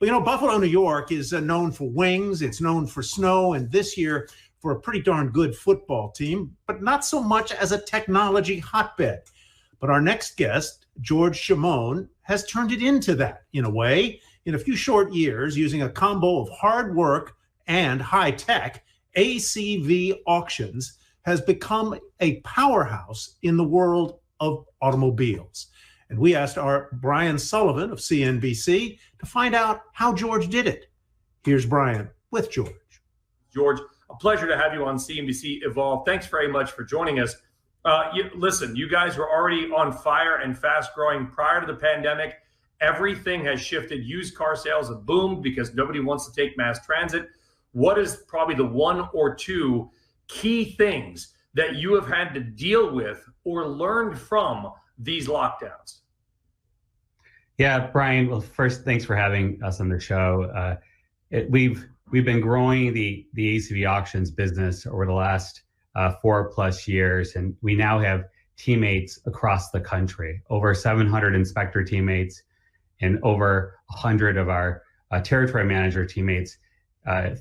Well, Buffalo, New York is known for wings. It's known for snow, and this year for a pretty darn good football team, but not so much as a technology hotbed. But our next guest, George Chamoun, has turned it into that in a way. In a few short years, using a combo of hard work and high tech, ACV Auctions has become a powerhouse in the world of automobiles. And we asked our Brian Sullivan of CNBC to find out how George did it. Here's Brian with George. George, a pleasure to have you on CNBC Evolve. Thanks very much for joining us. Listen, you guys were already on fire and fast growing prior to the pandemic. Everything has shifted. Used car sales have boomed because nobody wants to take mass transit. What is probably the one or two key things that you have had to deal with or learned from these lockdowns? Yeah, Brian, well, first, thanks for having us on the show. We've been growing the ACV Auctions business over the last 4+ years, and we now have teammates across the country, over 700 inspector teammates and over 100 of our territory manager teammates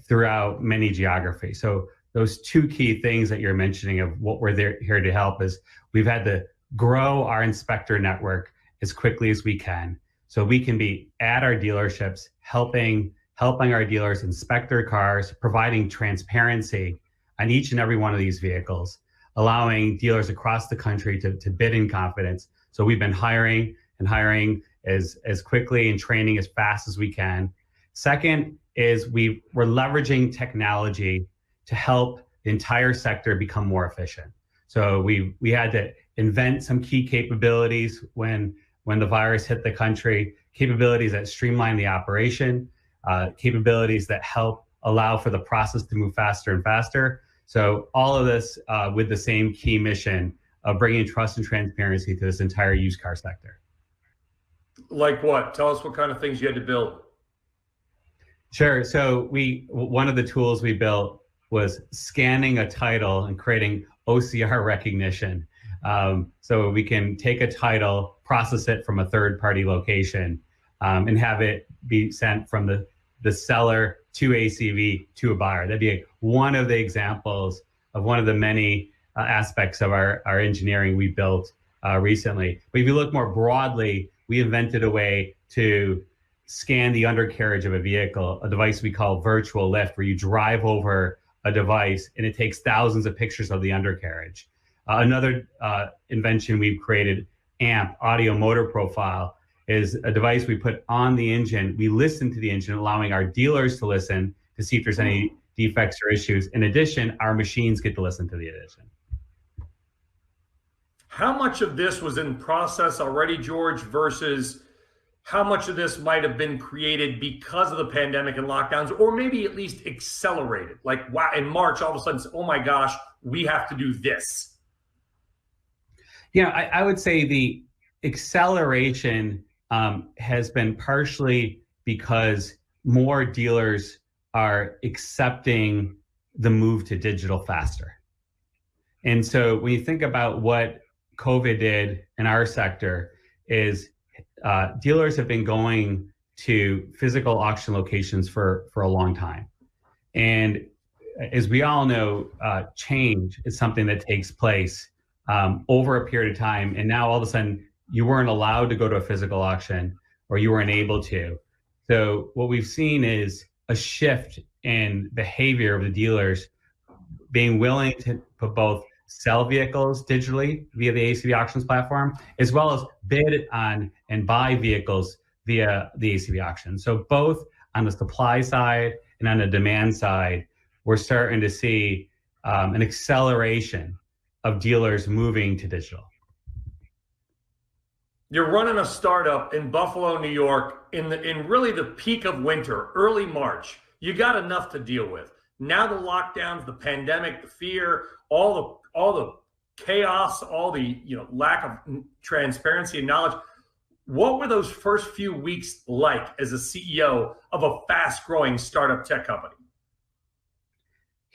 throughout many geographies. So those two key things that you're mentioning of what we're here to help is we've had to grow our inspector network as quickly as we can, so we can be at our dealerships, helping our dealers inspect their cars, providing transparency on each and every one of these vehicles, allowing dealers across the country to bid in confidence. So we've been hiring as quickly and training as fast as we can. Second is we're leveraging technology to help the entire sector become more efficient. So we had to invent some key capabilities when the virus hit the country, capabilities that streamline the operation, capabilities that help allow for the process to move faster and faster. So all of this with the same key mission of bringing trust and transparency to this entire used car sector. Like what? Tell us what kind of things you had to build. Sure. So one of the tools we built was scanning a title and creating OCR recognition. So we can take a title, process it from a third-party location, and have it be sent from the seller to ACV to a buyer. That'd be one of the examples of one of the many aspects of our engineering we built recently. But if you look more broadly, we invented a way to scan the undercarriage of a vehicle, a device we call virtual lift, where you drive over a device and it takes thousands of pictures of the undercarriage. Another invention we've created, AMP, audio motor profile, is a device we put on the engine. We listen to the engine, allowing our dealers to listen to see if there's any defects or issues. In addition, our machines get to listen to the addition. How much of this was in process already, George, versus how much of this might have been created because of the pandemic and lockdowns, or maybe at least accelerated? Like, wow, in March, all of a sudden, oh my gosh, we have to do this. Yeah, I would say the acceleration has been partially because more dealers are accepting the move to digital faster. And so when you think about what COVID did in our sector is dealers have been going to physical auction locations for a long time. And as we all know, change is something that takes place over a period of time. And now all of a sudden you weren't allowed to go to a physical auction, or you weren't able to. So what we've seen is a shift in behavior of the dealers being willing to both sell vehicles digitally via the ACV Auctions platform, as well as bid on and buy vehicles via the ACV Auction. So both on the supply side and on the demand side, we're starting to see an acceleration of dealers moving to digital. You're running a startup in Buffalo, New York, in really the peak of winter, early March. You got enough to deal with. Now the lockdowns, the pandemic, the fear, all the chaos, all the lack of transparency and knowledge. What were those first few weeks like as a CEO of a fast-growing startup tech company?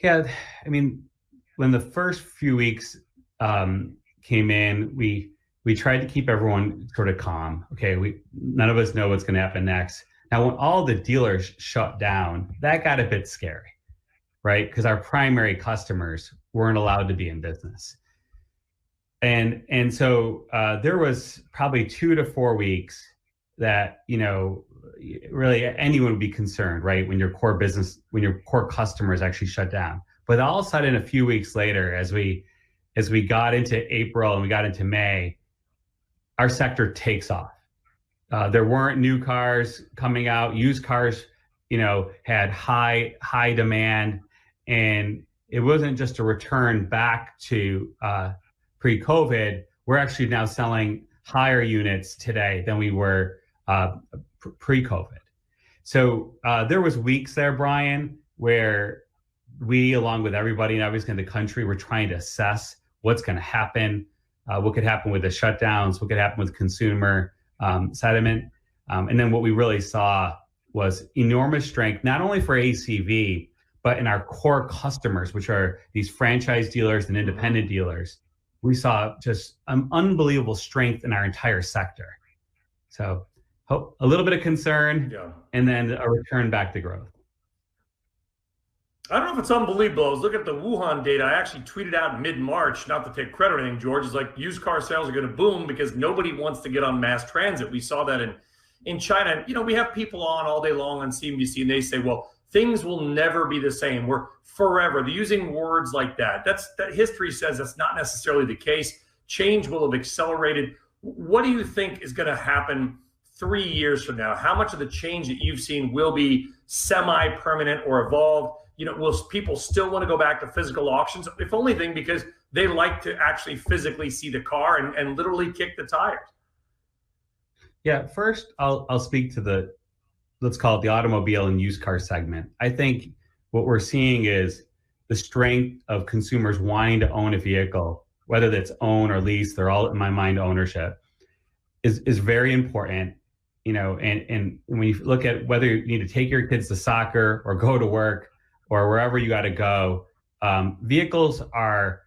Yeah, I mean, when the first few weeks came in, we tried to keep everyone sort of calm. Okay, none of us know what's going to happen next, Now, when all the dealers shut down, that got a bit scary, right? Because our primary customers weren't allowed to be in business. And so there was probably 2 to 4 weeks that, really anyone would be concerned, right? When your core customers actually shut down. But all of a sudden, a few weeks later, as we got into April and we got into May, our sector takes off. There weren't new cars coming out. Used cars, had high demand, and it wasn't just a return back to pre-COVID. We're actually now selling higher units today than we were pre-COVID. So there was weeks there, Brian, where we, along with everybody and obviously in the country, were trying to assess what's going to happen, what could happen with the shutdowns, what could happen with consumer sentiment. And then what we really saw was enormous strength, not only for ACV, but in our core customers, which are these franchise dealers and independent dealers. We saw just an unbelievable strength in our entire sector. So a little bit of concern, and then a return back to growth. I don't know if it's unbelievable. I was looking at the Wuhan data. I actually tweeted out in mid-March, not to take credit or anything, George, is like used car sales are going to boom because nobody wants to get on mass transit. We saw that in China. We have people on all day long on CNBC, and they say, well, things will never be the same. We're forever. They're using words like that. That history says that's not necessarily the case. Change will have accelerated. What do you think is going to happen 3 years from now? How much of the change that you've seen will be semi-permanent or evolved? Will people still want to go back to physical auctions? If only thing because they like to actually physically see the car and literally kick the tires. Yeah, first I'll speak to let's call it the automobile and used car segment. I think what we're seeing is the strength of consumers wanting to own a vehicle, whether that's own or lease, they're all, in my mind, ownership, is very important. And when you look at whether you need to take your kids to soccer or go to work or wherever you got to go, vehicles are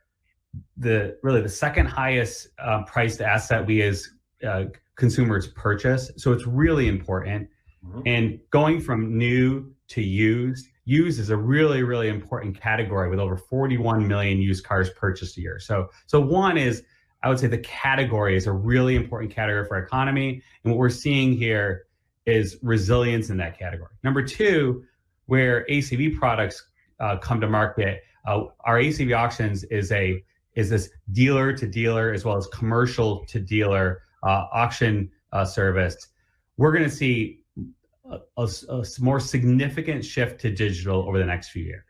really the second highest priced asset we as consumers purchase. So it's really important. Mm-hmm. And going from new to used is a really, really important category with over 41 million used cars purchased a year. So one is, I would say the category is a really important category for our economy. And what we're seeing here is resilience in that category. Number two, where ACV products come to market, our ACV Auctions is this dealer to dealer as well as commercial to dealer auction service. We're going to see a more significant shift to digital over the next few years.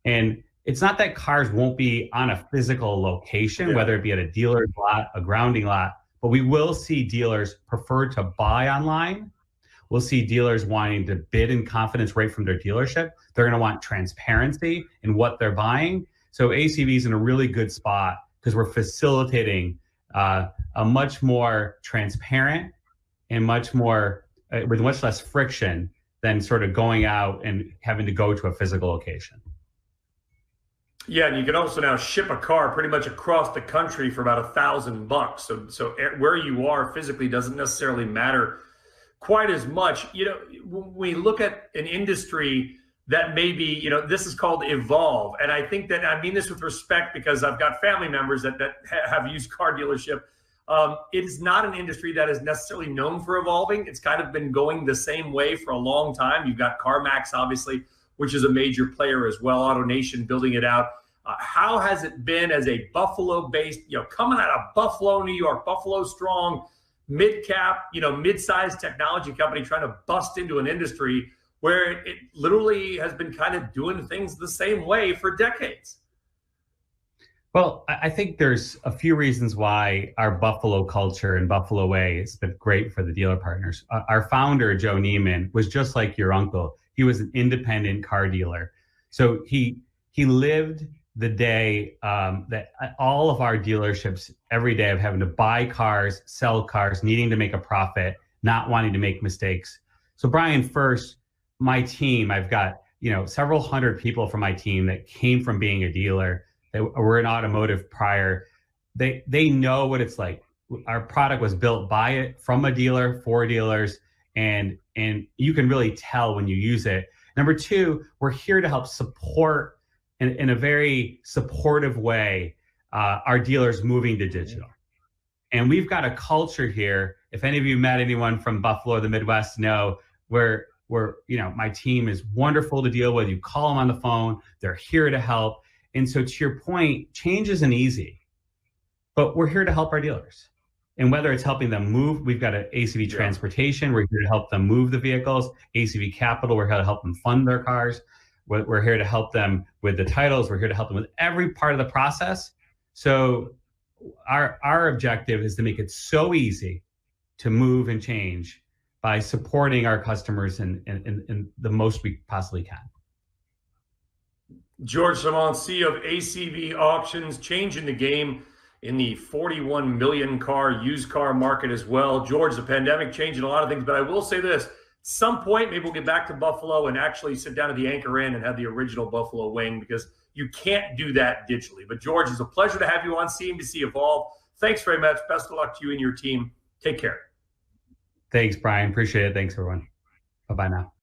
And it's not that cars won't be on a physical location, whether it be at a dealer's lot, a grounding lot, but we will see dealers prefer to buy online. We'll see dealers wanting to bid in confidence right from their dealership. They're going to want transparency in what they're buying. So ACV is in a really good spot because we're facilitating a much more transparent and much more with much less friction than sort of going out and having to go to a physical location. Yeah, and you can also now ship a car pretty much across the country for about $1,000. So where you are physically doesn't necessarily matter quite as much. When we look at an industry that maybe, this is called Evolve. And I think that, I mean this with respect because I've got family members that have used car dealership. It is not an industry that is necessarily known for evolving. It's kind of been going the same way for a long time. You've got CarMax, obviously, which is a major player as well, AutoNation building it out. How has it been as a Buffalo-based, coming out of Buffalo, New York, Buffalo strong, mid-cap, mid-sized technology company trying to bust into an industry where it literally has been kind of doing things the same way for decades? Well, I think there's a few reasons why our Buffalo culture and Buffalo way has been great for the dealer partners. Our founder, Joe Neiman, was just like your uncle. He was an independent car dealer. So he lived the day that all of our dealerships every day of having to buy cars, sell cars, needing to make a profit, not wanting to make mistakes. So Brian, first, my team, I've got several hundred people from my team that came from being a dealer, that were in automotive prior. They know what it's like. Our product was built by it, from a dealer, for dealers, and you can really tell when you use it. Number two, we're here to help support in a very supportive way our dealers moving to digital. And we've got a culture here. If any of you met anyone from Buffalo or the Midwest, know where my team is wonderful to deal with. You call them on the phone, they're here to help. And so to your point, change isn't easy, but we're here to help our dealers. And whether it's helping them move, we've got an ACV Transportation, we're here to help them move the vehicles. ACV Capital, we're here to help them fund their cars. We're here to help them with the titles. We're here to help them with every part of the process. So our objective is to make it so easy to move and change by supporting our customers in the most we possibly can. George Chamoun, CEO of ACV Auctions, changing the game in the 41 million car used car market as well. George, the pandemic changing a lot of things, but I will say this. At some point, maybe we'll get back to Buffalo and actually sit down at the Anchor Inn and have the original Buffalo wing, because you can't do that digitally. But George, it's a pleasure to have you on CNBC Evolve. Thanks very much. Best of luck to you and your team. Take care. Thanks, Brian. Appreciate it. Thanks, everyone. Bye-bye now.